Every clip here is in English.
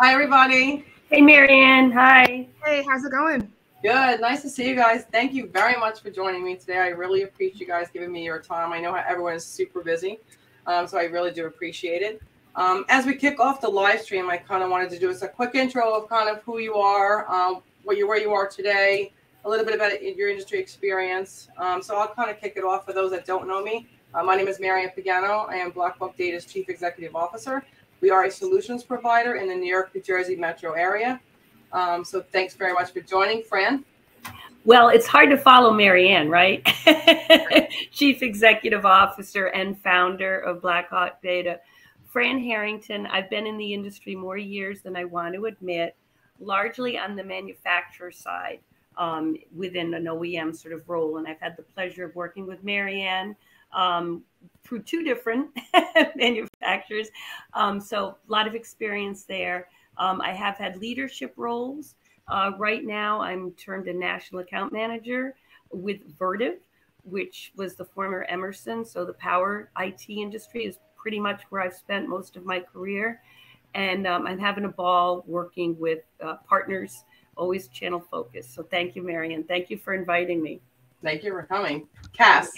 Hi, everybody. Hey, Maryann. Hi. Hey, how's it going? Good. Nice to see you guys. Thank you very much for joining me today. I really appreciate you guys giving me your time. I know how everyone is super busy, so I really do appreciate it. As we kick off the live stream, I kind of wanted to do a quick intro of kind of who you are, where you are today, a little bit about your industry experience. So I'll kind of kick it off for those that don't know me. My name is Maryann Pagano. I am BlackHawk Data's Chief Executive Officer. We are a solutions provider in the New York, New Jersey metro area. So thanks very much for joining, Fran. Well, it's hard to follow Maryann, right? Chief Executive Officer and founder of BlackHawk Data. Fran Harrington, I've been in the industry more years than I want to admit, largely on the manufacturer side within an OEM sort of role. And I've had the pleasure of working with Maryann through two different manufacturers. So a lot of experience there. I have had leadership roles. Right now, I'm termed a national account manager with Vertiv, which was the former Emerson. So the power IT industry is pretty much where I've spent most of my career. And I'm having a ball working with partners, always channel focused. So thank you, Maryann. Thank you for inviting me. Thank you for coming. Cass.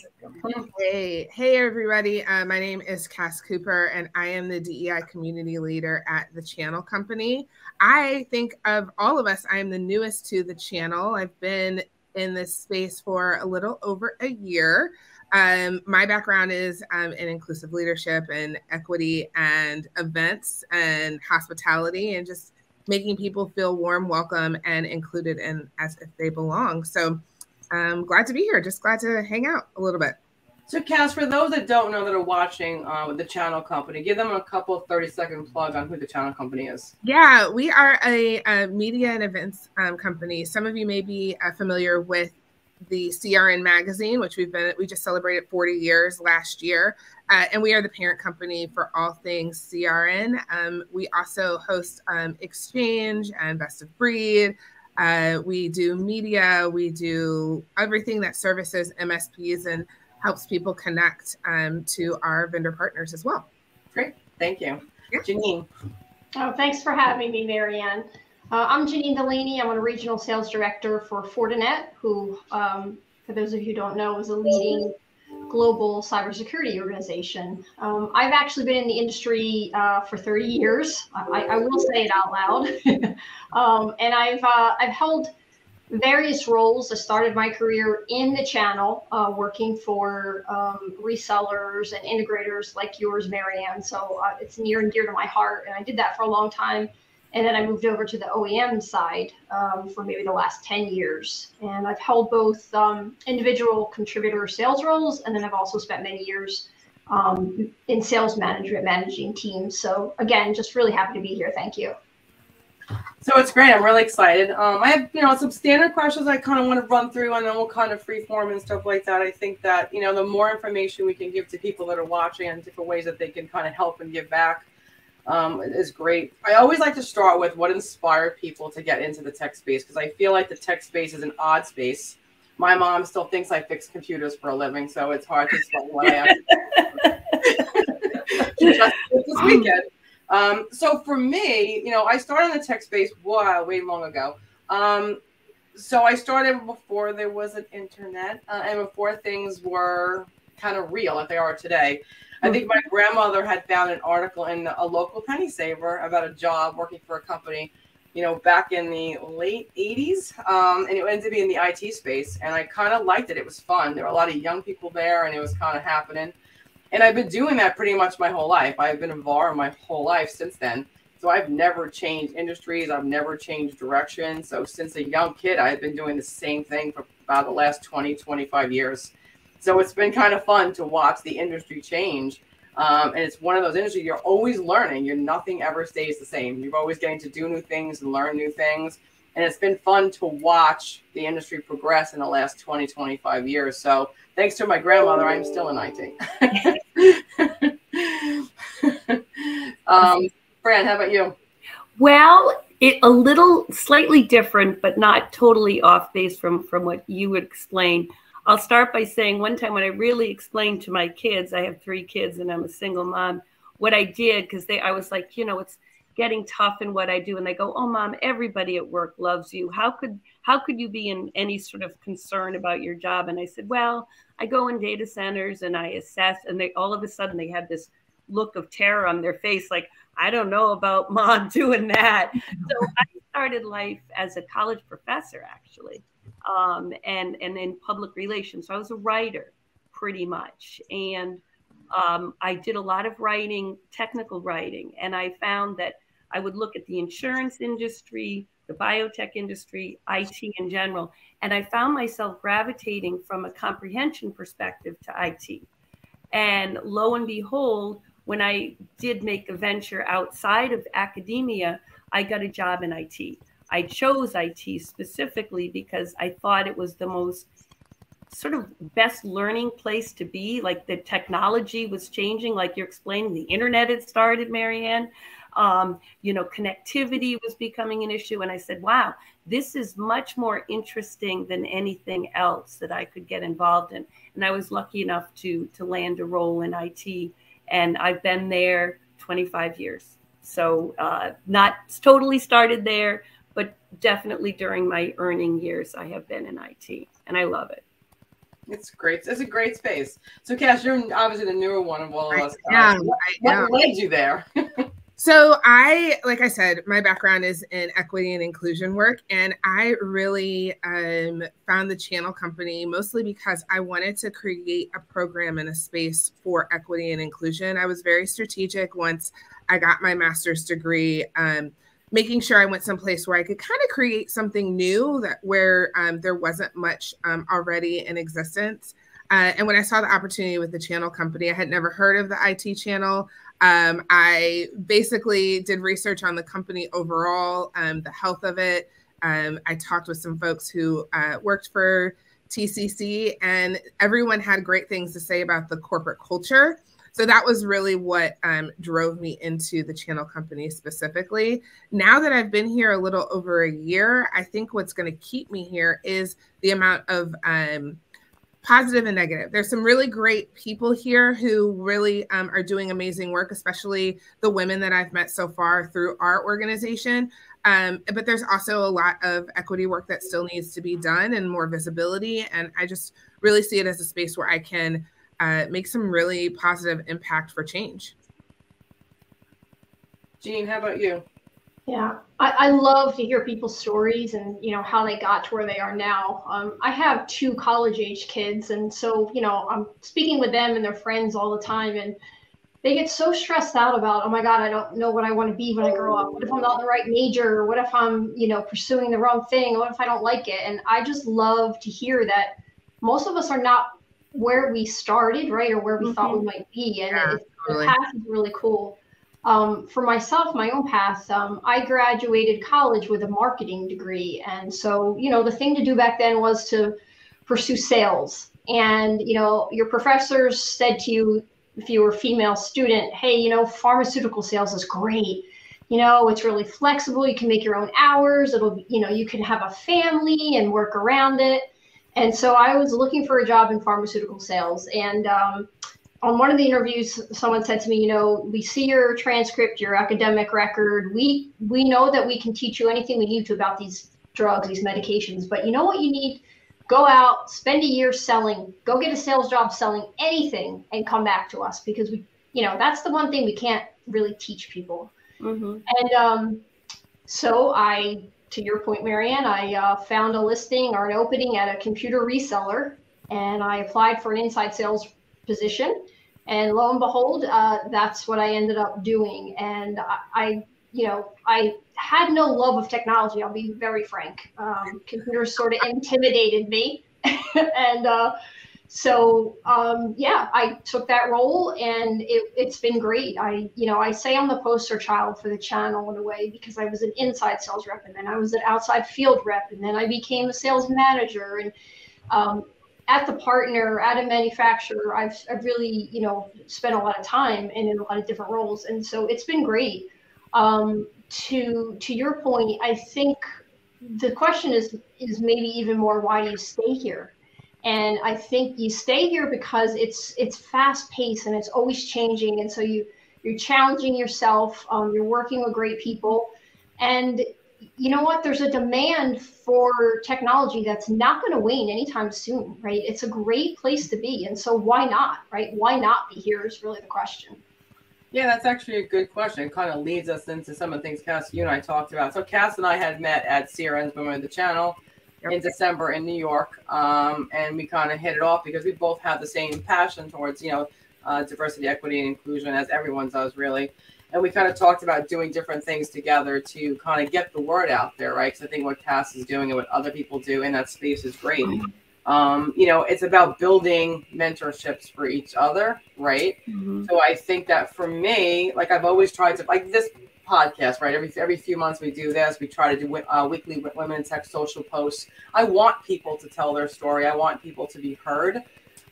Hey, everybody. My name is Cass Cooper, and I am the DEI community leader at the Channel Company. I think of all of us, I am the newest to the channel. I've been in this space for a little over a year. My background is in inclusive leadership and equity and events and hospitality and just making people feel warm, welcome, and included in as if they belong. So I'm glad to be here. Just glad to hang out a little bit. So, Cass, for those that don't know that are watching with the Channel Company, give them a couple of 30-second plug on who the Channel Company is. Yeah, we are a media and events company. Some of you may be familiar with the CRN magazine, which we just celebrated 40 years last year. And we are the parent company for all things CRN. We also host Exchange and Best of Breed. We do media, we do everything that services MSPs and helps people connect to our vendor partners as well. Great, thank you. Yeah. Jeanine. Oh, thanks for having me, Maryann. I'm Jeanine Delaney. I'm a regional sales director for Fortinet, who, for those of you who don't know, is a leading global cybersecurity organization. I've actually been in the industry for 30 years. I will say it out loud. And I've held various roles. I started my career in the channel, working for resellers and integrators like yours, Maryann. So it's near and dear to my heart. And I did that for a long time. And then I moved over to the OEM side for maybe the last 10 years. And I've held both individual contributor sales roles, and then I've also spent many years in sales management, managing teams. So again, just really happy to be here. Thank you. So it's great. I'm really excited. I have, some standard questions I kind of want to run through, and then we'll kind of freeform and stuff like that. I think that, the more information we can give to people that are watching and different ways that they can kind of help and give back is great. I always like to start with what inspired people to get into the tech space, because I feel like the tech space is an odd space. My mom still thinks I fix computers for a living, so it's hard to explain what I actually just this weekend. So for me, I started in the tech space way long ago. So I started before there was an internet and before things were kind of real like they are today. I think my grandmother had found an article in a local penny saver about a job working for a company, back in the late 80s. And it ended up being in the IT space. And I kind of liked it. It was fun. There were a lot of young people there, and it was kind of happening. And I've been doing that pretty much my whole life. I've been in VAR my whole life since then. So I've never changed industries. I've never changed direction. So since a young kid, I've been doing the same thing for about the last 20, 25 years. So it's been kind of fun to watch the industry change. And it's one of those industries you're always learning. Nothing ever stays the same. You're always getting to do new things and learn new things. And it's been fun to watch the industry progress in the last 20, 25 years. So thanks to my grandmother, I'm still in IT. Fran, how about you? Well, a little slightly different, but not totally off base from what you would explain. I'll start by saying one time when I really explained to my kids, I have 3 kids and I'm a single mom, what I did, because I was like, getting tough in what I do. And they go, "Oh, Mom, everybody at work loves you. How could you be in any sort of concern about your job?" And I said, "Well, I go in data centers and I assess," and they all of a sudden they had this look of terror on their face, like, "I don't know about Mom doing that." So I started life as a college professor, actually, and in public relations. So I was a writer, pretty much, and I did a lot of writing, technical writing, and I found that I would look at the insurance industry, the biotech industry, IT in general, and I found myself gravitating from a comprehension perspective to IT. And lo and behold, when I did make a venture outside of academia, I got a job in IT. I chose IT specifically because I thought it was the most sort of best learning place to be. Like, the technology was changing, like you're explaining, the internet had started, Maryann. Connectivity was becoming an issue. And I said, wow, this is much more interesting than anything else that I could get involved in. And I was lucky enough to land a role in IT. And I've been there 25 years. So not totally started there, but definitely during my earning years, I have been in IT, and I love it. It's great. It's a great space. So, Cass, you're obviously the newer one of all of us. What led you there? So like I said, my background is in equity and inclusion work, and I really found the channel company mostly because I wanted to create a program in a space for equity and inclusion. I was very strategic once I got my master's degree, making sure I went someplace where I could kind of create something new where there wasn't much already in existence. And when I saw the opportunity with the channel company, I had never heard of the IT channel. I basically did research on the company overall, the health of it. I talked with some folks who worked for TCC, and everyone had great things to say about the corporate culture. So that was really what drove me into the channel company specifically. Now that I've been here a little over a year, I think what's going to keep me here is the amount of positive and negative. There's some really great people here who really are doing amazing work, especially the women that I've met so far through our organization. But there's also a lot of equity work that still needs to be done and more visibility. And I just really see it as a space where I can make some really positive impact for change. Jeanine, how about you? Yeah, I love to hear people's stories and, how they got to where they are now. I have 2 college-age kids, and so, I'm speaking with them and their friends all the time, and they get so stressed out about, oh my God, I don't know what I want to be when I grow up. What if I'm not in the right major? What if I'm, pursuing the wrong thing? What if I don't like it? And I just love to hear that most of us are not where we started, right, or where we thought we might be, and the path is really cool. For myself, my own path, I graduated college with a marketing degree. And so, the thing to do back then was to pursue sales. And, your professors said to you, if you were a female student, hey, pharmaceutical sales is great. It's really flexible. You can make your own hours. It'll, you can have a family and work around it. And so I was looking for a job in pharmaceutical sales. And on one of the interviews, someone said to me, we see your transcript, your academic record. We know that we can teach you anything we need to about these drugs, these medications. But you know what you need? Go out, spend a year selling, go get a sales job selling anything and come back to us, because we, that's the one thing we can't really teach people. And so to your point, Maryann, I found a listing or an opening at a computer reseller, and I applied for an inside sales position. And lo and behold, that's what I ended up doing. And I had no love of technology. I'll be very frank. Computers sort of intimidated me. And I took that role, and it's been great. I say I'm the poster child for the channel in a way, because I was an inside sales rep, and then I was an outside field rep, and then I became a sales manager. And at the partner, at a manufacturer, I've really, spent a lot of time and in a lot of different roles. And so it's been great. To your point, I think the question is maybe even more, why do you stay here? And I think you stay here because it's fast paced and it's always changing. And so you you're challenging yourself, you're working with great people. And you know what? There's a demand for technology that's not going to wane anytime soon, right? It's a great place to be. And so why not, right? Why not be here is really the question. Yeah, that's actually a good question. It kind of leads us into some of the things, Cass, you and I talked about. So Cass and I had met at CRN's Women of the Channel in December in New York. And we kind of hit it off because we both have the same passion towards, diversity, equity, and inclusion, as everyone does, really. And we kind of talked about doing different things together to kind of get the word out there, right? Because I think what Cass is doing and what other people do in that space is great. It's about building mentorships for each other, right? Mm-hmm. So I think that for me, like I've always tried to, like this podcast, right? Every few months we do this. We try to do weekly Women in Tech social posts. I want people to tell their story. I want people to be heard.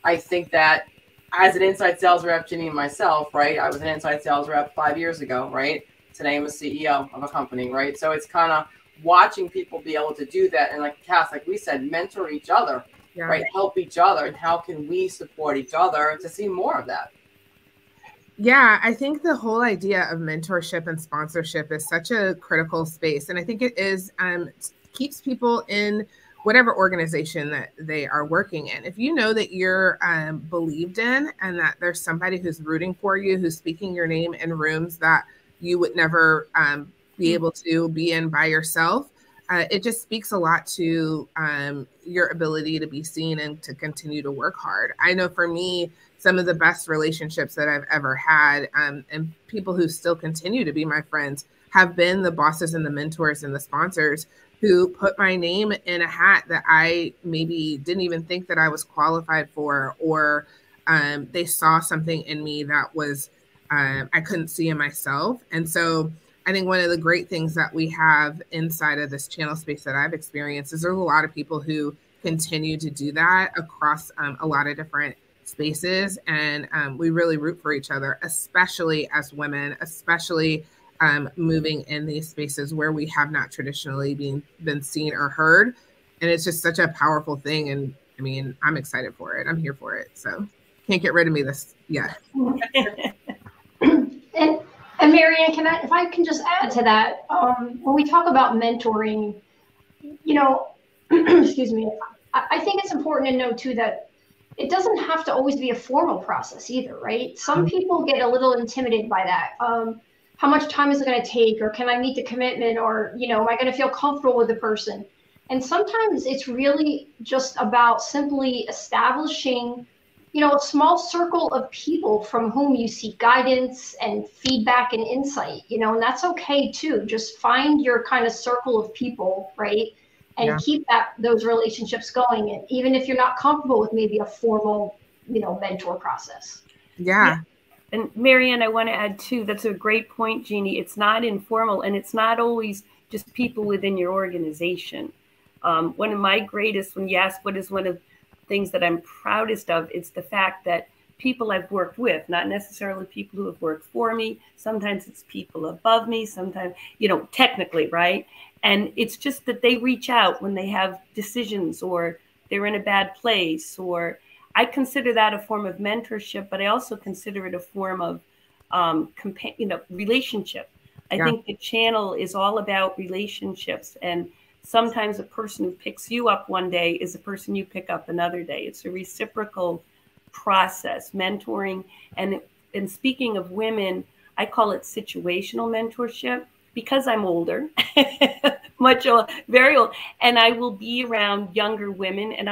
I think that as an inside sales rep, Jeanine, myself, right? I was an inside sales rep 5 years ago, right? Today I'm a CEO of a company, right? So it's kind of watching people be able to do that. And like Cass, like we said, mentor each other, right? Help each other. And how can we support each other to see more of that? Yeah, I think the whole idea of mentorship and sponsorship is such a critical space. And I think it is keeps people in whatever organization that they are working in. If you know that you're believed in and that there's somebody who's rooting for you, who's speaking your name in rooms that you would never be able to be in by yourself, it just speaks a lot to your ability to be seen and to continue to work hard. I know for me, some of the best relationships that I've ever had and people who still continue to be my friends have been the bosses and the mentors and the sponsors who put my name in a hat that I maybe didn't even think that I was qualified for, or they saw something in me that was I couldn't see in myself. And so I think one of the great things that we have inside of this channel space that I've experienced is there's a lot of people who continue to do that across a lot of different spaces. And we really root for each other, especially as women, especially moving in these spaces where we have not traditionally been seen or heard. And it's just such a powerful thing. And I mean, I'm excited for it. I'm here for it. So can't get rid of me this yet. And Maryann, if I can just add to that, when we talk about mentoring, excuse me, I think it's important to know too that it doesn't have to always be a formal process either, right? Some people get a little intimidated by that. How much time is it going to take? Or can I meet the commitment? Or, am I going to feel comfortable with the person? And sometimes it's really just about simply establishing, a small circle of people from whom you seek guidance and feedback and insight, and that's okay too. Just find your kind of circle of people, right? And keep those relationships going. And even if you're not comfortable with maybe a formal, mentor process. Yeah. And Maryann, I want to add too, that's a great point, Jeannie. It's not informal and it's not always just people within your organization. One of my greatest, when you ask what is one of the things that I'm proudest of, it's the fact that people I've worked with, not necessarily people who have worked for me. Sometimes it's people above me, sometimes, technically, right? And it's just that they reach out when they have decisions or they're in a bad place, or I consider that a form of mentorship, but I also consider it a form of, relationship. I think the channel is all about relationships. And sometimes a person who picks you up one day is a person you pick up another day. It's a reciprocal process, mentoring. And speaking of women, I call it situational mentorship because I'm older, very old, and I will be around younger women. And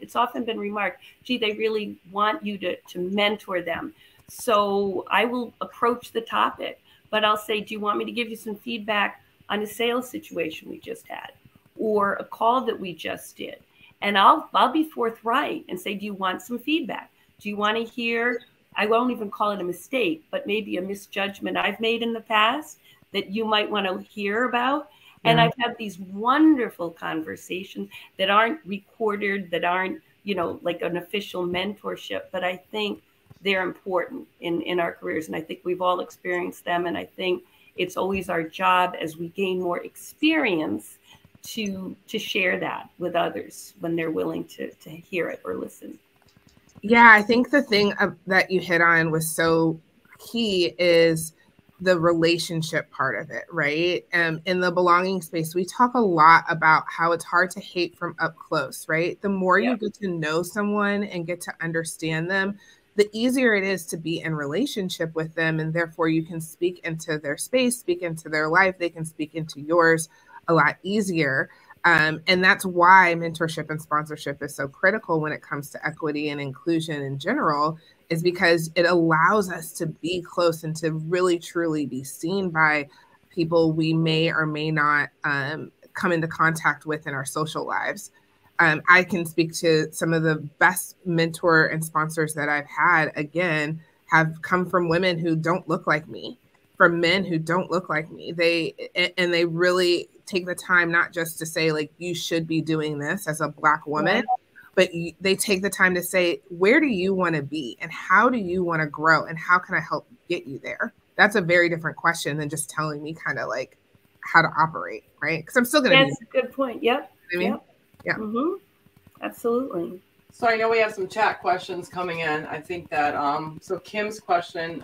it's often been remarked, gee, they really want you to mentor them. So I will approach the topic, but I'll say, do you want me to give you some feedback on a sales situation we just had or a call that we just did? And I'll be forthright and say, do you want some feedback? Do you want to hear, I won't even call it a mistake, but maybe a misjudgment I've made in the past that you might want to hear about? And I've had these wonderful conversations that aren't recorded, that aren't, like an official mentorship, but I think they're important in our careers. And I think we've all experienced them. And I think it's always our job as we gain more experience to share that with others when they're willing to hear it or listen. Yeah, I think the thing that you hit on was so key is the relationship part of it, right? In the belonging space, we talk a lot about how it's hard to hate from up close, right? The more you get to know someone and get to understand them, the easier it is to be in relationship with them. And therefore you can speak into their space, speak into their life. They can speak into yours a lot easier. And that's why mentorship and sponsorship is so critical when it comes to equity and inclusion in general, is because it allows us to be close and to really truly be seen by people we may or may not come into contact with in our social lives. I can speak to some of the best mentor and sponsors that I've had, again, have come from women who don't look like me, from men who don't look like me. They really take the time not just to say, like, you should be doing this as a Black woman, but they take the time to say, where do you want to be and how do you want to grow and how can I help get you there? That's a very different question than just telling me kind of like how to operate, right? Because I'm still going to be. That's a good point. Yep. You know what I mean? Yeah. Mm-hmm. Absolutely. So I know we have some chat questions coming in. I think that, so Kim's question,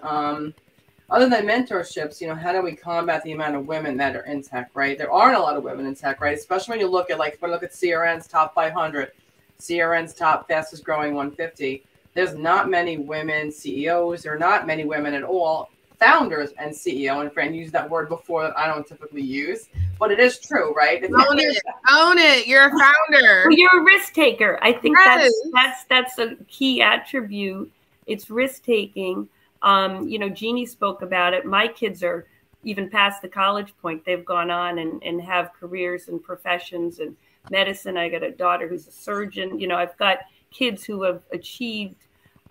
other than mentorships, you know, how do we combat the amount of women that are in tech, right? There aren't a lot of women in tech, right? Especially when you look at, like, when you look at CRN's top 500, CRN's top fastest growing 150. There's not many women CEOs. There are not many women at all founders and CEO. And Fran used that word before that I don't typically use, but it is true, right? Own it. Own it. You're a founder. Well, you're a risk taker. I think that's a key attribute. It's risk taking. You know, Jeannie spoke about it. My kids are even past the college point. They've gone on and have careers and professions and medicine. I got a daughter who's a surgeon. You know, I've got kids who have achieved,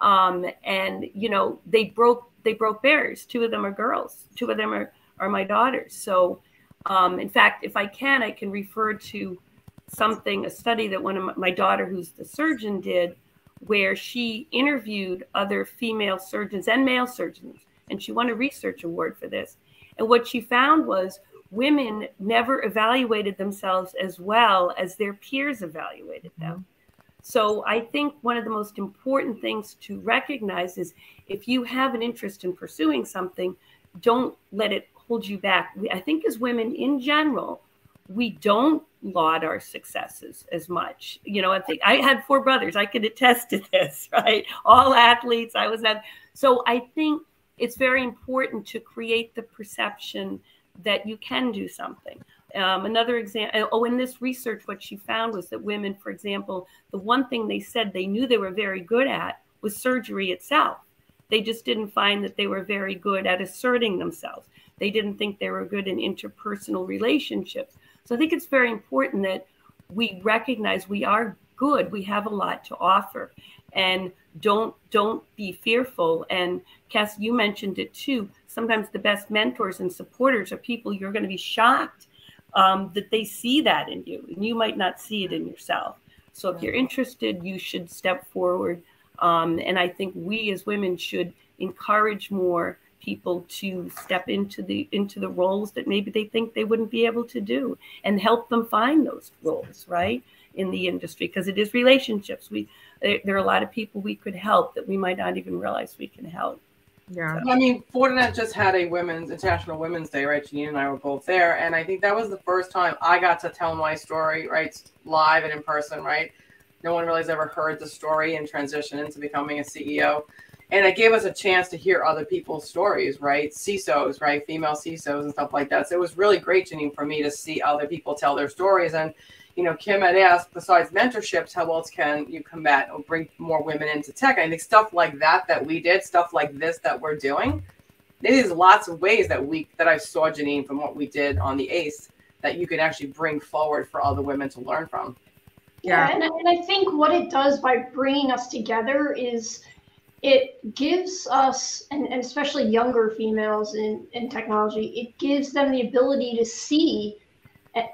and, you know, they broke barriers. 2 of them are girls. 2 of them are my daughters. So, in fact, if I can refer to a study that one of my daughter, who's the surgeon, did, where she interviewed other female surgeons and male surgeons, and she won a research award for this. And what she found was women never evaluated themselves as well as their peers evaluated them. So I think one of the most important things to recognize is, if you have an interest in pursuing something, don't let it hold you back. I think as women in general, we don't laud our successes as much. You know, I think I had 4 brothers. I could attest to this, right? All athletes. So I think it's very important to create the perception that you can do something. Another example, in this research, what she found was that women, for example, the one thing they said they knew they were very good at was surgery itself. They just didn't find that they were very good at asserting themselves. They didn't think they were good in interpersonal relationships. So I think it's very important that we recognize we are good. We have a lot to offer, and don't be fearful. And Cass, you mentioned it too. Sometimes the best mentors and supporters are people you're going to be shocked that they see that in you, and you might not see it in yourself. So if you're interested, you should step forward. And I think we as women should encourage more people to step into the roles that maybe they think they wouldn't be able to do, and help them find those roles, right, in the industry, because it is relationships. There are a lot of people we could help that we might not even realize we can help. Yeah. I mean, Fortinet just had a International Women's Day, right? Jeanine and I were both there. And I think that was the first time I got to tell my story, right? Live and in person, right? No one really has ever heard the story and transition into becoming a CEO. And it gave us a chance to hear other people's stories, right? CISOs, right? Female CISOs and stuff like that. So it was really great, Jeanine, for me to see other people tell their stories. And, you know, Kim had asked, besides mentorships, how else can you combat or bring more women into tech? And I think stuff like that we did, stuff like this that we're doing, there's lots of ways that I saw, Jeanine, from what we did on the ACE, that you can actually bring forward for other women to learn from. Yeah, and I think what it does by bringing us together is it gives us, and especially younger females in technology, it gives them the ability to see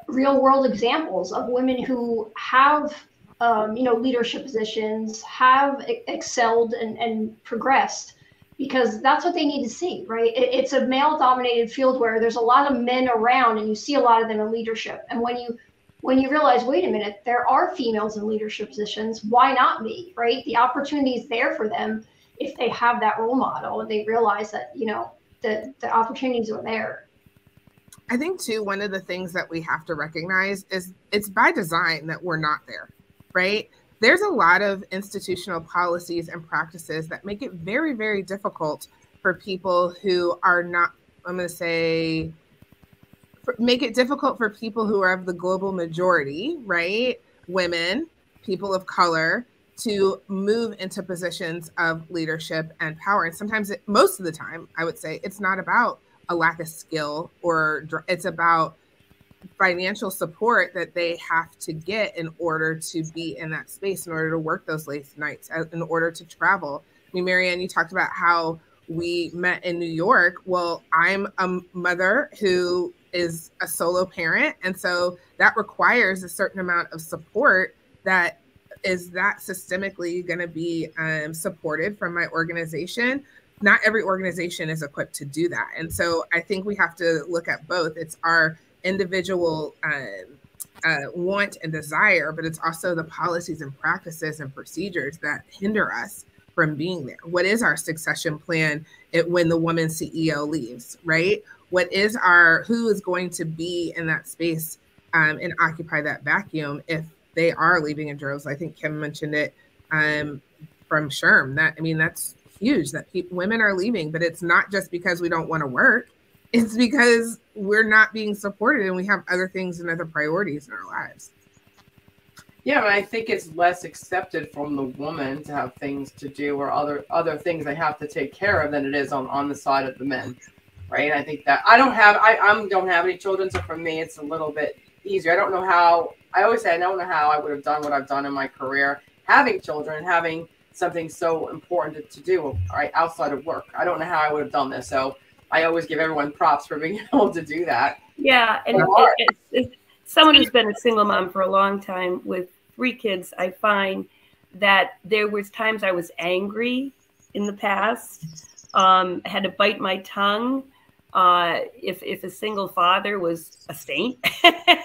real world examples of women who have, leadership positions, have excelled and progressed, because that's what they need to see, right? It's a male dominated field where there's a lot of men around, and you see a lot of them in leadership. And when you realize, wait a minute, there are females in leadership positions, why not me, right? The opportunity is there for them. if they have that role model and they realize that, you know, the opportunities are there. I think too, one of the things that we have to recognize is it's by design that we're not there, right? There's a lot of institutional policies and practices that make it very, very difficult for people who are not, I'm going to say, make it difficult for people who are of the global majority, right? Women, people of color, to move into positions of leadership and power. And sometimes, most of the time, I would say it's not about a lack of skill, or it's about financial support that they have to get in order to be in that space, in order to work those late nights, in order to travel. I mean, Maryann, you talked about how we met in New York. Well, I'm a mother who is a solo parent. And so that requires a certain amount of support that is that systemically going to be supported from my organization. Not every organization is equipped to do that. And so I think we have to look at both. It's our individual want and desire, but it's also the policies and practices and procedures that hinder us from being there. What is our succession plan when the woman CEO leaves, right? What is who is going to be in that space and occupy that vacuum if they are leaving in droves? I think Kim mentioned it from SHRM. That's huge that women are leaving, but it's not just because we don't want to work. It's because we're not being supported and we have other things and other priorities in our lives. Yeah, I think it's less accepted from the woman to have things to do or other things they have to take care of than it is on the side of the men, right? And I think that I don't have any children, so for me it's a little bit easier. I don't know how I would have done what I've done in my career, having children, having something so important to do, right, outside of work. I don't know how I would have done this. So I always give everyone props for being able to do that. Yeah, and someone who's been a single mom for a long time with 3 kids, I find that there was times I was angry in the past, had to bite my tongue if a single father was a saint,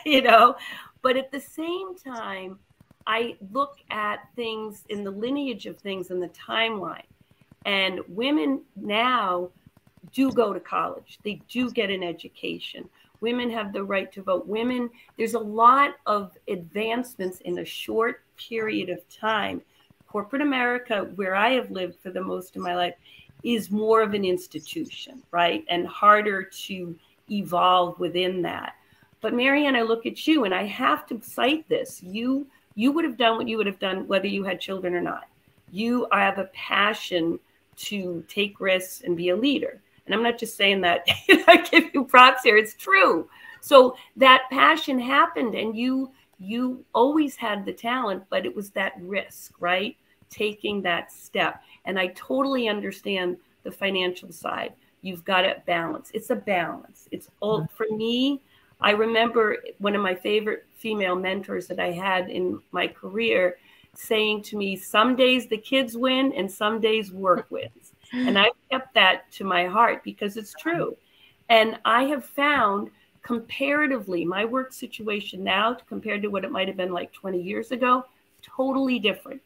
you know. But at the same time, I look at things in the lineage of things in the timeline, and women now do go to college. They do get an education. Women have the right to vote. There's a lot of advancements in a short period of time. Corporate America, where I have lived for the most of my life, is more of an institution, right? And harder to evolve within that. But Maryann, I look at you and I have to cite this. You would have done what you would have done whether you had children or not. You have a passion to take risks and be a leader. And I'm not just saying that, I give you props here, it's true. So that passion happened and you always had the talent, but it was that risk, right? Taking that step. And I totally understand the financial side. You've got to balance. It's a balance. It's all, for me, I remember one of my favorite female mentors that I had in my career saying to me, some days the kids win and some days work wins. And I kept that to my heart because it's true. And I have found comparatively my work situation now compared to what it might have been like 20 years ago, totally different.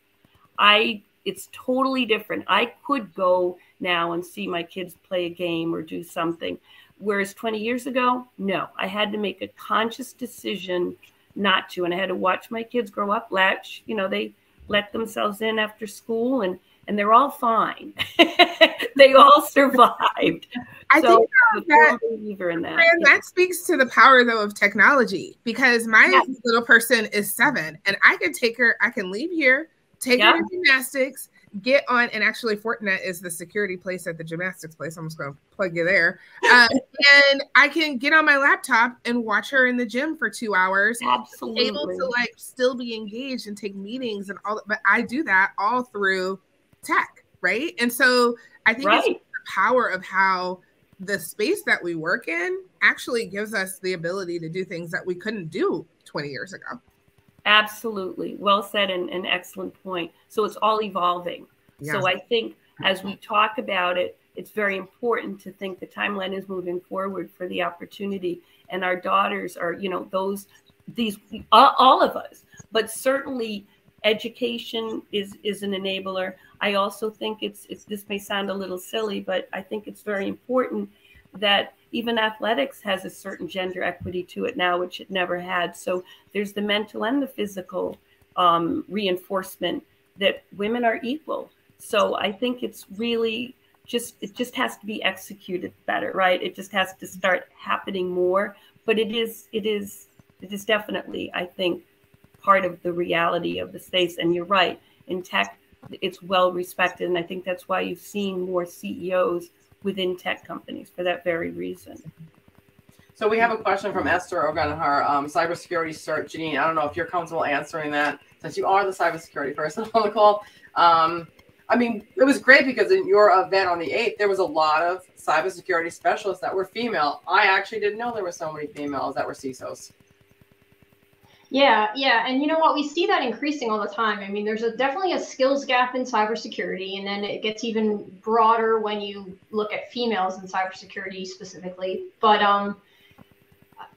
It's totally different. I could go now and see my kids play a game or do something. Whereas 20 years ago, no, I had to make a conscious decision not to. And I had to watch my kids grow up, they let themselves in after school and they're all fine. They all survived. I think I'm a believer in that. And that speaks to the power, though, of technology, because my little person is 7 and I can leave here, take her to gymnastics, get on, and actually Fortinet is the security place at the gymnastics place. I'm just going to plug you there. And I can get on my laptop and watch her in the gym for 2 hours. Absolutely. Able to still be engaged and take meetings and all that. But I do that all through tech, right? And so I think it's the power of how the space that we work in actually gives us the ability to do things that we couldn't do 20 years ago. Absolutely. Well said, and an excellent point. So it's all evolving. Yeah. So I think as we talk about it, it's very important to think the timeline is moving forward for the opportunity. And our daughters are, all of us, but certainly education is an enabler. I also think it's this may sound a little silly, but I think it's very important that even athletics has a certain gender equity to it now, which it never had. So there's the mental and the physical reinforcement that women are equal. So I think it's really it just has to be executed better, right? It just has to start happening more. But it is definitely, I think, part of the reality of the space. And you're right, in tech, it's well respected. And I think that's why you've seen more CEOs within tech companies for that very reason. So we have a question from Esther on her cybersecurity cert. Jeanine, I don't know if you're comfortable answering that, since you are the cybersecurity person on the call. I mean, it was great because in your event on the 8th, there was a lot of cybersecurity specialists that were female. I actually didn't know there were so many females that were CISOs. Yeah. And you know what? We see that increasing all the time. I mean, there's definitely a skills gap in cybersecurity, and then it gets even broader when you look at females in cybersecurity specifically. But,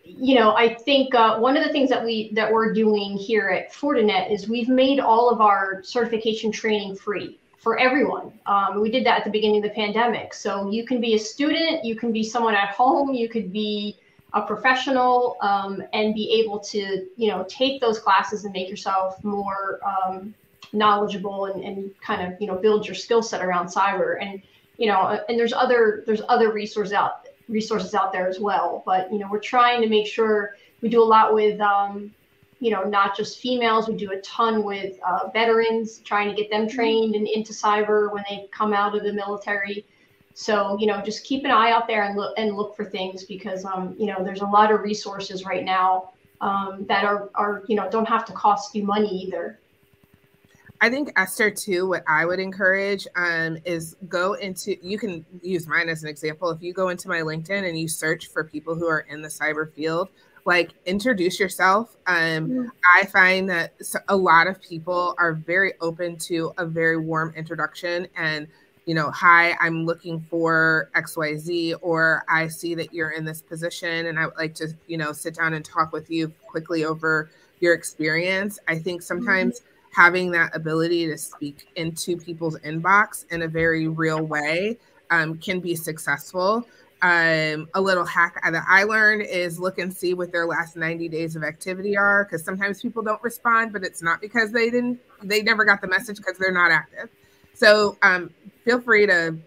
you know, I think one of the things that we're doing here at Fortinet is we've made all of our certification training free for everyone. We did that at the beginning of the pandemic. So you can be a student, you can be someone at home, you could be a professional, and be able to, you know, take those classes and make yourself more knowledgeable and kind of, you know, build your skill set around cyber. And, you know, and there's other resources out there as well. But, you know, we're trying to make sure we do a lot with, you know, not just females. We do a ton with veterans, trying to get them trained and into cyber when they come out of the military. So, you know, just keep an eye out there and look for things, because, you know, there's a lot of resources right now that are, you know, don't have to cost you money either. I think, Esther, too, what I would encourage is you can use mine as an example. If you go into my LinkedIn and you search for people who are in the cyber field, like, introduce yourself. I find that a lot of people are very open to a very warm introduction and, you know, hi, I'm looking for XYZ, or I see that you're in this position and I would like to, you know, sit down and talk with you quickly over your experience. I think sometimes having that ability to speak into people's inbox in a very real way can be successful. A little hack that I learned is look and see what their last 90 days of activity are, because sometimes people don't respond, but it's not because they never got the message, because they're not active. So feel free to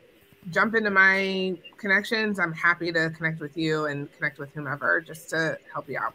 jump into my connections. I'm happy to connect with you and connect with whomever, just to help you out.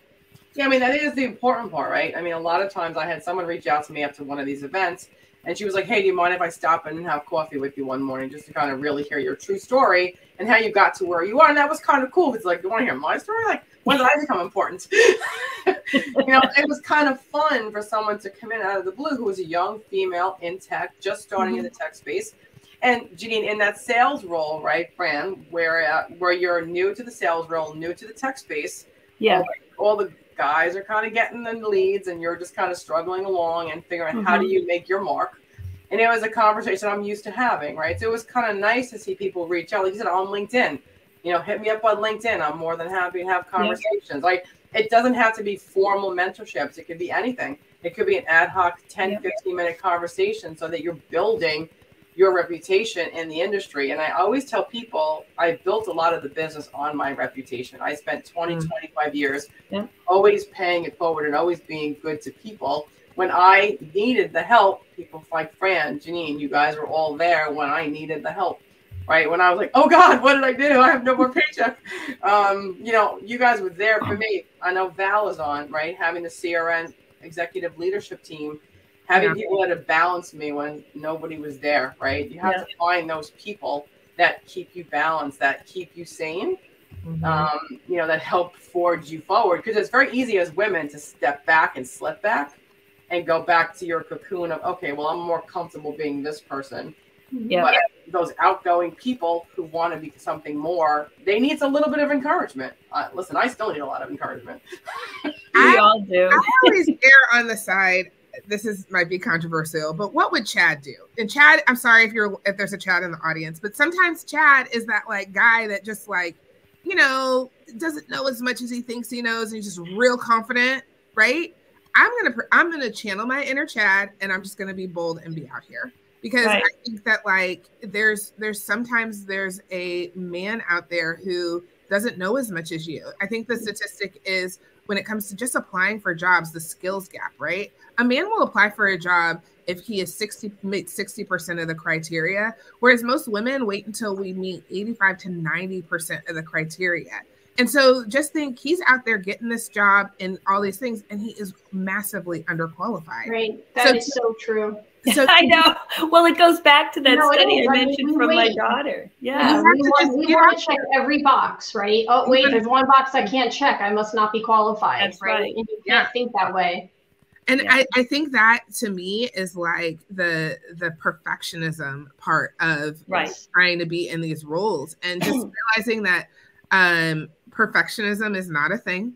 Yeah, I mean, that is the important part, right? I mean, a lot of times I had someone reach out to me after one of these events, and she was like, hey, do you mind if I stop in and have coffee with you one morning, just to kind of really hear your true story and how you got to where you are? And that was kind of cool. It's like, you want to hear my story? Like, when did I become important? You know, it was kind of fun for someone to come in out of the blue who was a young female in tech, just starting in the tech space. And Jeanine, in that sales role, right, Fran, where you're new to the sales role, new to the tech space, all the guys are kind of getting the leads, and you're just kind of struggling along and figuring out how do you make your mark. And it was a conversation I'm used to having, right? So it was kind of nice to see people reach out, like you said, on LinkedIn. You know, hit me up on LinkedIn. I'm more than happy to have conversations. Like, it doesn't have to be formal mentorships. It could be anything. It could be an ad hoc 10, 15-minute conversation so that you're building your reputation in the industry. And I always tell people I built a lot of the business on my reputation. I spent 25 years always paying it forward and always being good to people. When I needed the help, people like Fran, Jeanine, you guys were all there when I needed the help, right? When I was like, oh God, what did I do? I have no more paycheck. You know, you guys were there for me. I know Val is on, right? Having the CRN executive leadership team, having people that have balanced me when nobody was there, right? You have to find those people that keep you balanced, that keep you sane, you know, that help forge you forward. Because it's very easy as women to step back and slip back and go back to your cocoon of, okay, well, I'm more comfortable being this person. But those outgoing people who want to be something more, they need a little bit of encouragement. Listen, I still need a lot of encouragement. We all do. I always err on the side. Might be controversial, but what would Chad do? And Chad, I'm sorry if there's a Chad in the audience, but sometimes Chad is that like guy that just like, you know, doesn't know as much as he thinks he knows, and he's just real confident, right? I'm gonna channel my inner Chad, and I'm just gonna be bold and be out here. because Right. I think that like there's sometimes there's a man out there who doesn't know as much as you. I think the statistic is when it comes to just applying for jobs, the skills gap, right? A man will apply for a job if he is 60% of the criteria, whereas most women wait until we meet 85 to 90% of the criteria. And so just think he's out there getting this job and all these things, and he is massively underqualified. Right. That is so true. So I know. Well, it goes back to that No, it study is. I I mean, mentioned we from my wait. daughter. Yeah, Yeah. we want to check every box, right? Oh, wait, there's one box I can't check. I must not be qualified. That's right. And you can't think that way. And Yeah. I think that to me is like the perfectionism part of trying to be in these roles, and just realizing that perfectionism is not a thing,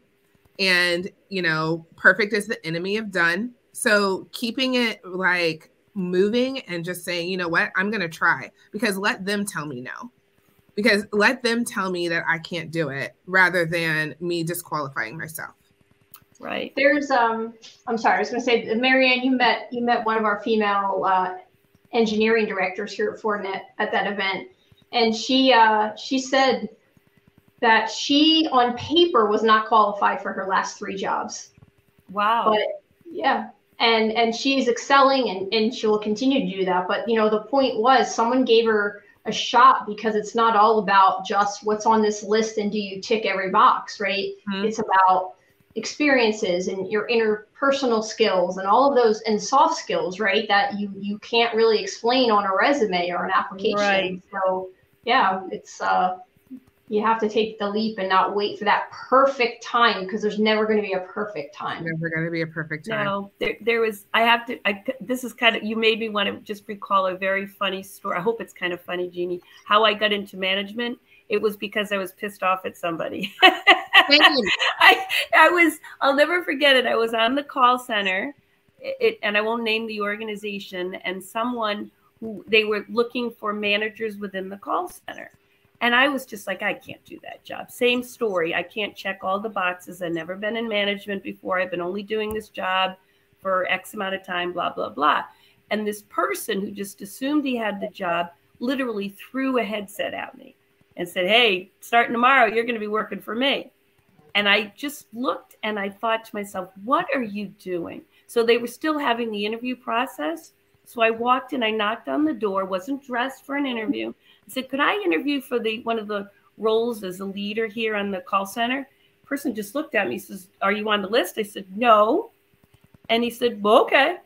and you know, perfect is the enemy of done. So keeping it like moving and just saying, you know what, I'm gonna try, because let them tell me no, because let them tell me that I can't do it, rather than me disqualifying myself. Right. There's I'm sorry, I was going to say, Maryann, you met one of our female engineering directors here at Fortinet at that event, and she said that she on paper was not qualified for her last 3 jobs. Wow. But yeah, and she's excelling, and she will continue to do that. But you know, the point was someone gave her a shot, because it's not all about just what's on this list and do you tick every box, right? It's about experiences and your interpersonal skills and all of those, and soft skills, right? That you can't really explain on a resume or an application. Right. So yeah, it's you have to take the leap and not wait for that perfect time, because there's never going to be a perfect time. Never going to be a perfect time. No, there was, this is kind of, you made me want to just recall a very funny story. I hope it's kind of funny, Jeannie, how I got into management. It was because I was pissed off at somebody. I'll never forget it. I was on the call center, and I won't name the organization, and someone who, they were looking for managers within the call center. And I was just like, I can't do that job. Same story. I can't check all the boxes. I've never been in management before. I've been only doing this job for X amount of time, blah, blah, blah. And this person who just assumed he had the job literally threw a headset at me and said, hey, starting tomorrow, you're going to be working for me. And I just looked and I thought to myself, what are you doing? So they were still having the interview process. So I walked in, I knocked on the door, wasn't dressed for an interview. I said, could I interview for one of the roles as a leader here on the call center? The person just looked at me, he says, are you on the list? I said, no. And he said, well, okay.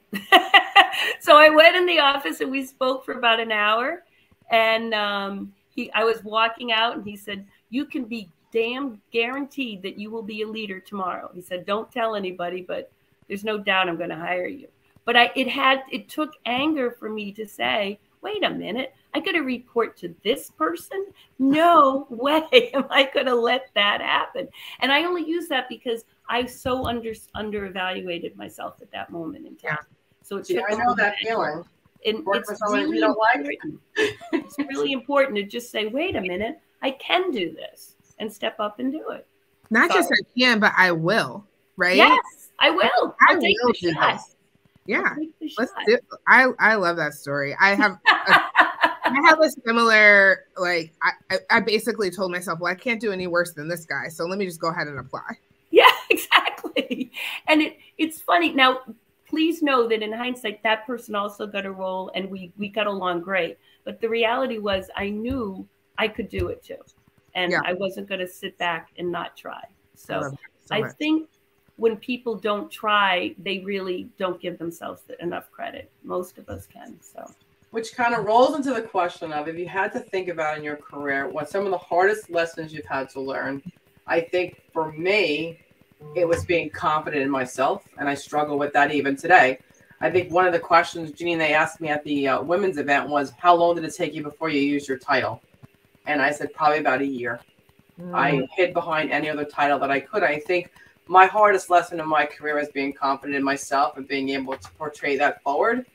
So I went in the office and we spoke for about an hour. And I was walking out and he said, you can be damn guaranteed that you will be a leader tomorrow. He said, don't tell anybody, but there's no doubt I'm going to hire you. But it took anger for me to say, wait a minute, I got to report to this person? No way am I going to let that happen. And I only use that because I so under-evaluated myself at that moment in time. So it's I know that feeling. And it's really important. It's really important to just say, wait a minute, I can do this, and step up and do it. Not just I can, but I will, right? Yes, I will. I'll take the shot. Yeah, let's do it. I love that story. I have a similar, like, I basically told myself, well, I can't do any worse than this guy, so let me just go ahead and apply. Yeah, exactly. And it's funny. Now, please know that in hindsight, that person also got a role, and we got along great. But the reality was I knew I could do it too. And I wasn't going to sit back and not try. So I think when people don't try, they really don't give themselves enough credit. Most of us can. So, which kind of rolls into the question of, if you had to think about in your career, what some of the hardest lessons you've had to learn. I think for me, it was being confident in myself, and I struggle with that even today. I think one of the questions, Jeanine, they asked me at the women's event was, how long did it take you before you used your title? And I said, probably about a year. I hid behind any other title that I could. I think my hardest lesson in my career is being confident in myself and being able to portray that forward,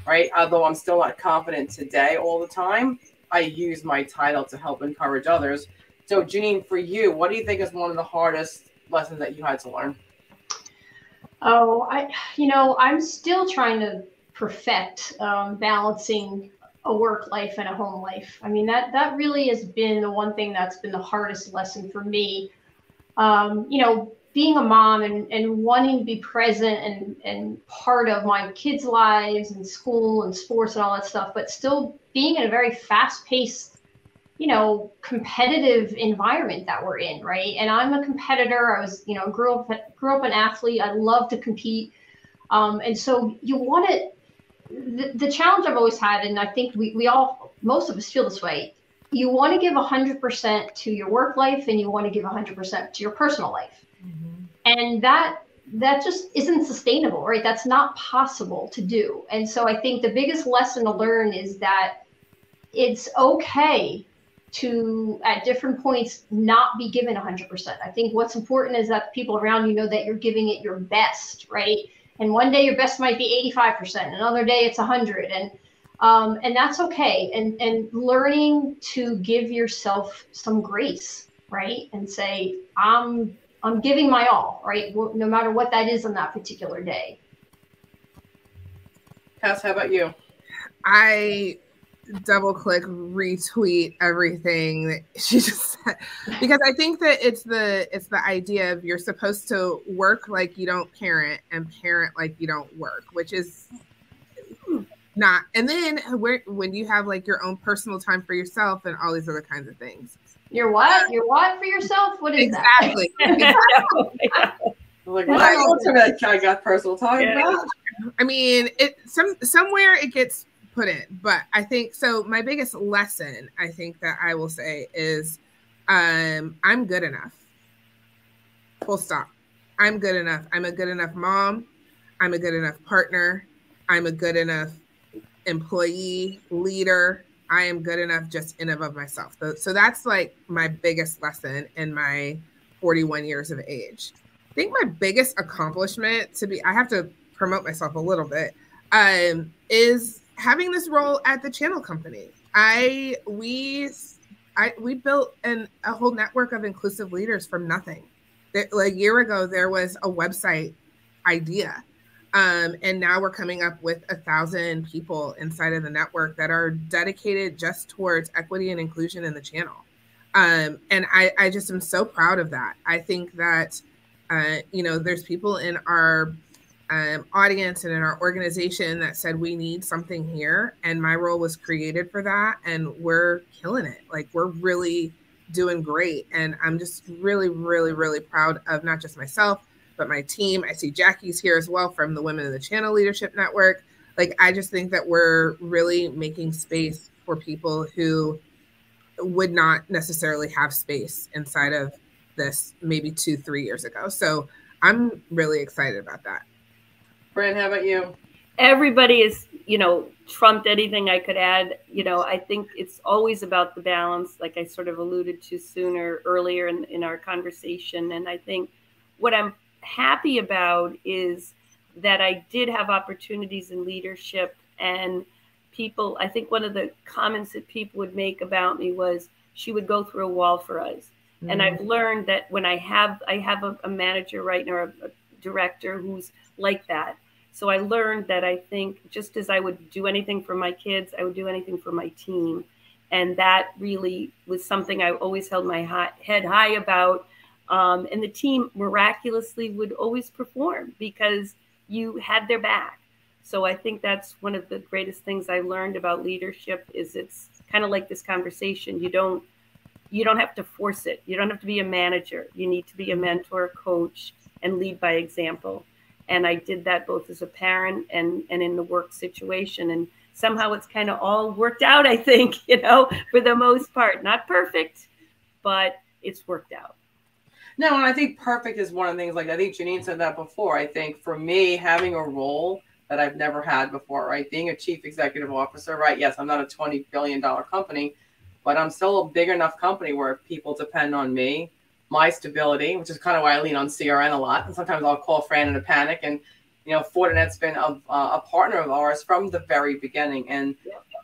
right? Although I'm still not confident today all the time, I use my title to help encourage others. So, Jeanine, for you, what do you think is one of the hardest lessons that you had to learn? Oh, I'm still trying to perfect balancing a work life and a home life. I mean, that really has been the one thing that's been the hardest lesson for me. You know, being a mom and wanting to be present and part of my kids' lives and school and sports and all that stuff, but still being in a very fast-paced, you know, competitive environment that we're in, right? And I'm a competitor. I was, you know, grew up an athlete. I love to compete. And so you want it, the challenge I've always had, and I think we all, most of us feel this way, you want to give 100% to your work life and you want to give 100% to your personal life. Mm-hmm. And that just isn't sustainable, right? That's not possible to do. And so I think the biggest lesson to learn is that it's okay to, at different points, not be given 100%. I think what's important is that people around you know that you're giving it your best, right? And one day your best might be 85%, another day it's 100, and that's okay. And learning to give yourself some grace, right? And say, I'm giving my all, right? No matter what that is on that particular day. Cass, how about you? I double click retweet everything that she just said, because I think that it's the idea of you're supposed to work like you don't parent and parent like you don't work, which is not. And then when you have like your own personal time for yourself and all these other kinds of things. You're what? You're what for yourself? What is exactly. that? Exactly. Like, what I got personal time about? I mean, somewhere it gets put in, but I think so. My biggest lesson, I think that I will say is, I'm good enough. Full stop. I'm good enough. I'm a good enough mom. I'm a good enough partner. I'm a good enough employee, leader. I am good enough just in and of myself. So that's like my biggest lesson in my 41 years of age. I think my biggest accomplishment I have to promote myself a little bit, is having this role at the channel company. We built a whole network of inclusive leaders from nothing. Like a year ago, there was a website idea. And now we're coming up with 1,000 people inside of the network that are dedicated just towards equity and inclusion in the channel. And I just am so proud of that. I think that, you know, there's people in our audience and in our organization that said we need something here, and my role was created for that, and we're killing it. Like, we're really doing great, and I'm just really, really, really proud of not just myself but my team. I see Jackie's here as well from the Women in the Channel Leadership Network. Like, I just think that we're really making space for people who would not necessarily have space inside of this maybe 2-3 years ago. So I'm really excited about that. Fran, how about you? Everybody is, you know, trumped anything I could add. You know, I think it's always about the balance, like I sort of alluded to earlier in our conversation. And I think what I'm happy about is that I did have opportunities in leadership, and people, I think one of the comments that people would make about me was she would go through a wall for us. Mm-hmm. And I've learned that when I have a manager right now, a director who's like that. So I learned that I think just as I would do anything for my kids, I would do anything for my team. And that really was something I always held my head high about. And the team miraculously would always perform because you had their back. So I think that's one of the greatest things I learned about leadership is it's kind of like this conversation. You don't have to force it. You don't have to be a manager. You need to be a mentor, coach, and lead by example. And I did that both as a parent and in the work situation. And somehow it's kind of all worked out, I think, you know, for the most part. Not perfect, but it's worked out. No, and I think perfect is one of the things, like I think Jeanine said that before. I think for me, having a role that I've never had before, right? Being a chief executive officer, right? Yes, I'm not a $20 billion company, but I'm still a big enough company where people depend on me, my stability, which is kind of why I lean on CRN a lot. And sometimes I'll call Fran in a panic. And, you know, Fortinet's been a partner of ours from the very beginning. And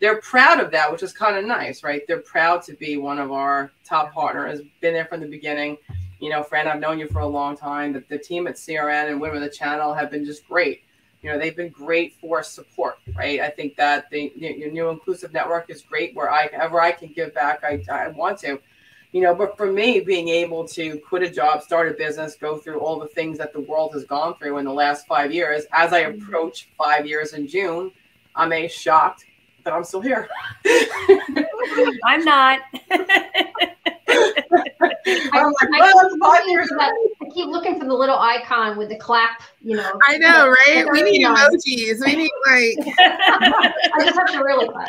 they're proud of that, which is kind of nice, right? They're proud to be one of our top partners, been there from the beginning. You know, Fran, I've known you for a long time. The team at CRN and Women of the Channel have been just great. You know, they've been great for support, right? I think that your new inclusive network is great where ever I can give back, I want to. You know, but for me, being able to quit a job, start a business, go through all the things that the world has gone through in the last 5 years, as I approach 5 years in June, I'm shocked that I'm still here. I'm not. I keep looking for the little icon with the clap, you know. I know, right? We need emojis. We need like. I just have to really clap.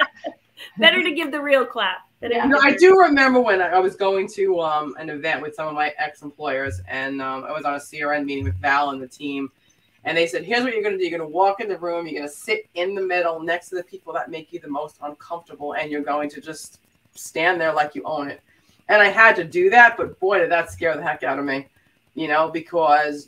Better to give the real clap. You know, I do remember when I was going to an event with some of my ex-employers, and I was on a CRN meeting with Val and the team, and they said, here's what you're going to do. You're going to walk in the room, you're going to sit in the middle next to the people that make you the most uncomfortable, and you're going to just stand there like you own it. And I had to do that, but boy, did that scare the heck out of me, you know, because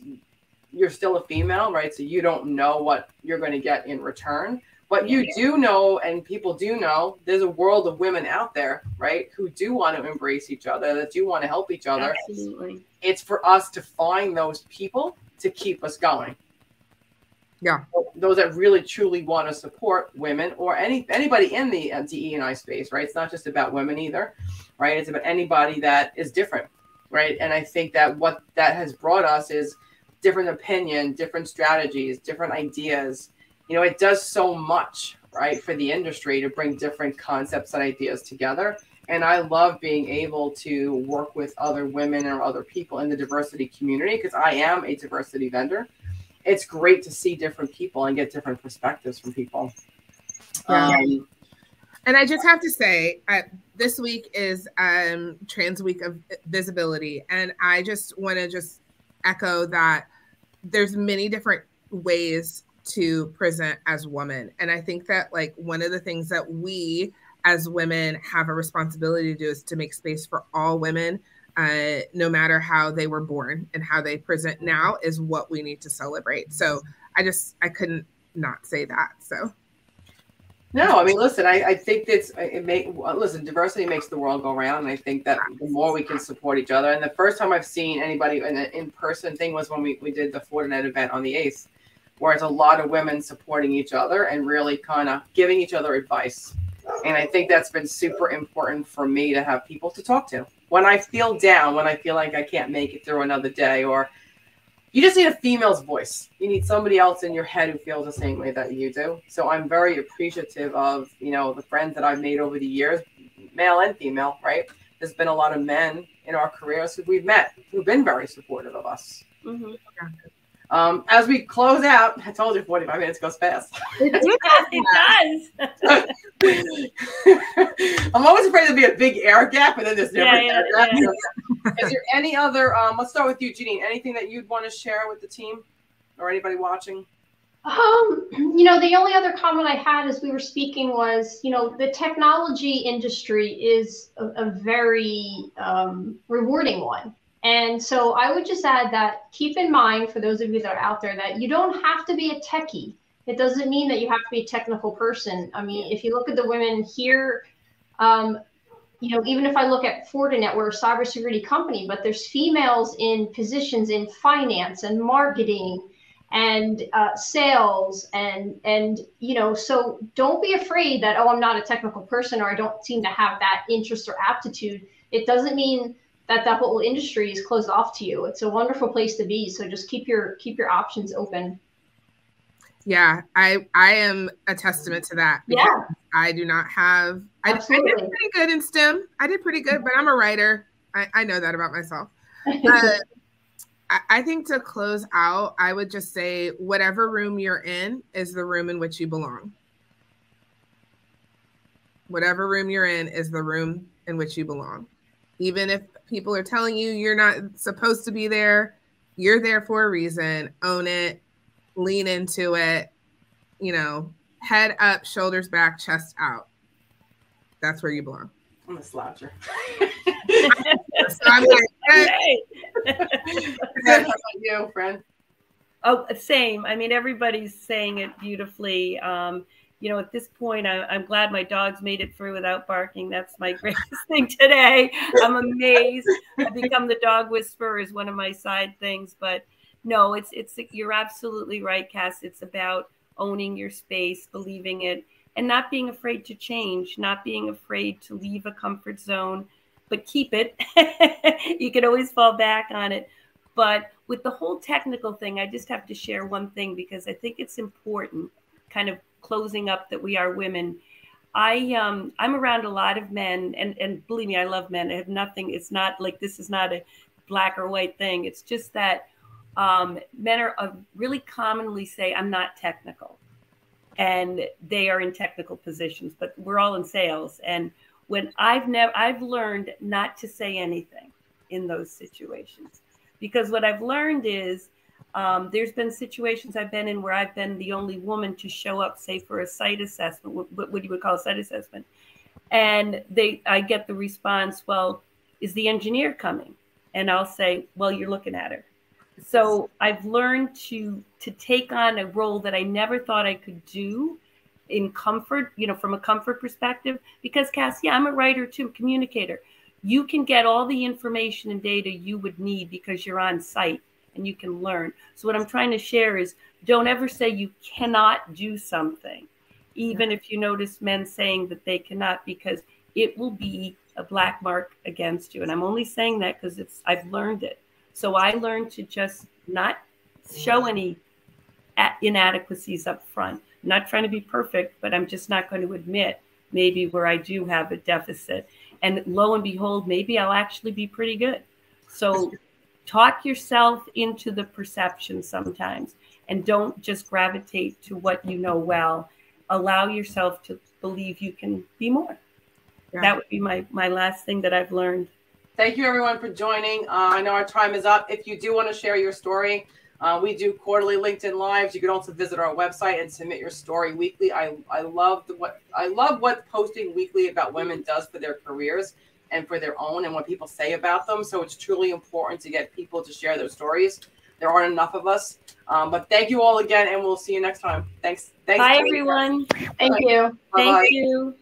you're still a female, right? So you don't know what you're going to get in return. But you do know, and people do know, there's a world of women out there, right, who do want to embrace each other, that do want to help each other. Absolutely. It's for us to find those people to keep us going. Yeah. Those that really, truly want to support women or anybody in the DE&I space, right? It's not just about women either, right? It's about anybody that is different, right? And I think that what that has brought us is different opinion, different strategies, different ideas. You know, it does so much, right, for the industry to bring different concepts and ideas together. And I love being able to work with other women or other people in the diversity community because I am a diversity vendor. It's great to see different people and get different perspectives from people. Yeah. And I just have to say, this week is Trans Week of Visibility. And I just want to just echo that there's many different ways to present as women. And I think that like one of the things that we as women have a responsibility to do is to make space for all women, no matter how they were born, and how they present now is what we need to celebrate. So I couldn't not say that. So. No, I mean, listen, I think listen, diversity makes the world go round. And I think that the more we can support each other. And the first time I've seen anybody in an in-person thing was when we did the Fortinet event on the 8th. Where it's a lot of women supporting each other and really kind of giving each other advice. And I think that's been super important for me to have people to talk to. When I feel down, when I feel like I can't make it through another day, or you just need a female's voice. You need somebody else in your head who feels the same way that you do. So I'm very appreciative of, you know, the friends that I've made over the years, male and female, right? There's been a lot of men in our careers who we've met who've been very supportive of us. Mm-hmm. As we close out, I told you 45 minutes goes fast. It does. I'm always afraid there'll be a big air gap, and then there's never air gap. Yeah. Is there any other, let's start with you, Jeanine, anything that you'd want to share with the team or anybody watching? You know, the only other comment I had as we were speaking was, you know, the technology industry is a very rewarding one. And so I would just add that keep in mind, for those of you that are out there, that you don't have to be a techie. It doesn't mean that you have to be a technical person. I mean, if you look at the women here, you know, even if I look at Fortinet, we're a cybersecurity company, but there's females in positions in finance and marketing and sales and you know, so don't be afraid that, oh, I'm not a technical person or I don't seem to have that interest or aptitude. It doesn't mean that the whole industry is closed off to you. It's a wonderful place to be. So just keep your options open. Yeah, I am a testament to that. Yeah. I do not have, I did pretty good in STEM. I did pretty good, but I'm a writer. I know that about myself. I think to close out, I would just say whatever room you're in is the room in which you belong. Whatever room you're in is the room in which you belong. Even if people are telling you you're not supposed to be there, you're there for a reason. Own it, lean into it, you know, head up, shoulders back, chest out. That's where you belong. I'm a sloucher. So I'm like, hey. How about you, Fran? Oh, same. I mean, everybody's saying it beautifully. You know, at this point, I'm glad my dogs made it through without barking. That's my greatest thing today. I'm amazed. I've become the dog whisperer is one of my side things. But no, it's you're absolutely right, Cass. It's about owning your space, believing it, and not being afraid to change, not being afraid to leave a comfort zone, but keep it. You can always fall back on it. But with the whole technical thing, I just have to share one thing because I think it's important, kind of closing up that we are women. I'm around a lot of men, and believe me, I love men. I have nothing. It's not like this is not a black or white thing. It's just that men are really commonly say, I'm not technical. And they are in technical positions, but we're all in sales. And when I've learned not to say anything in those situations, because what I've learned is there's been situations I've been in where I've been the only woman to show up, say, for a site assessment, what you would call a site assessment. And I get the response, well, is the engineer coming? And I'll say, well, you're looking at her. So I've learned to take on a role that I never thought I could do in comfort, from a comfort perspective, because Cassie, I'm a writer too, communicator. You can get all the information and data you would need because you're on site and you can learn. So what I'm trying to share is don't ever say you cannot do something, even if you notice men saying that they cannot, because it will be a black mark against you. And I'm only saying that because I've learned it. So I learned to just not show any inadequacies up front. I'm not trying to be perfect, but I'm just not going to admit maybe where I do have a deficit. And lo and behold, maybe I'll actually be pretty good. So talk yourself into the perception sometimes, and don't just gravitate to what you know well. Allow yourself to believe you can be more. Yeah. That would be my last thing that I've learned. Thank you, everyone, for joining. I know our time is up. If you do want to share your story, we do quarterly LinkedIn Lives. You can also visit our website and submit your story weekly. I love what posting weekly about women does for their careers and for their own and what people say about them. So it's truly important to get people to share their stories. There aren't enough of us. But thank you all again, and we'll see you next time. Thanks. Bye, everyone. Thank you. Thank you.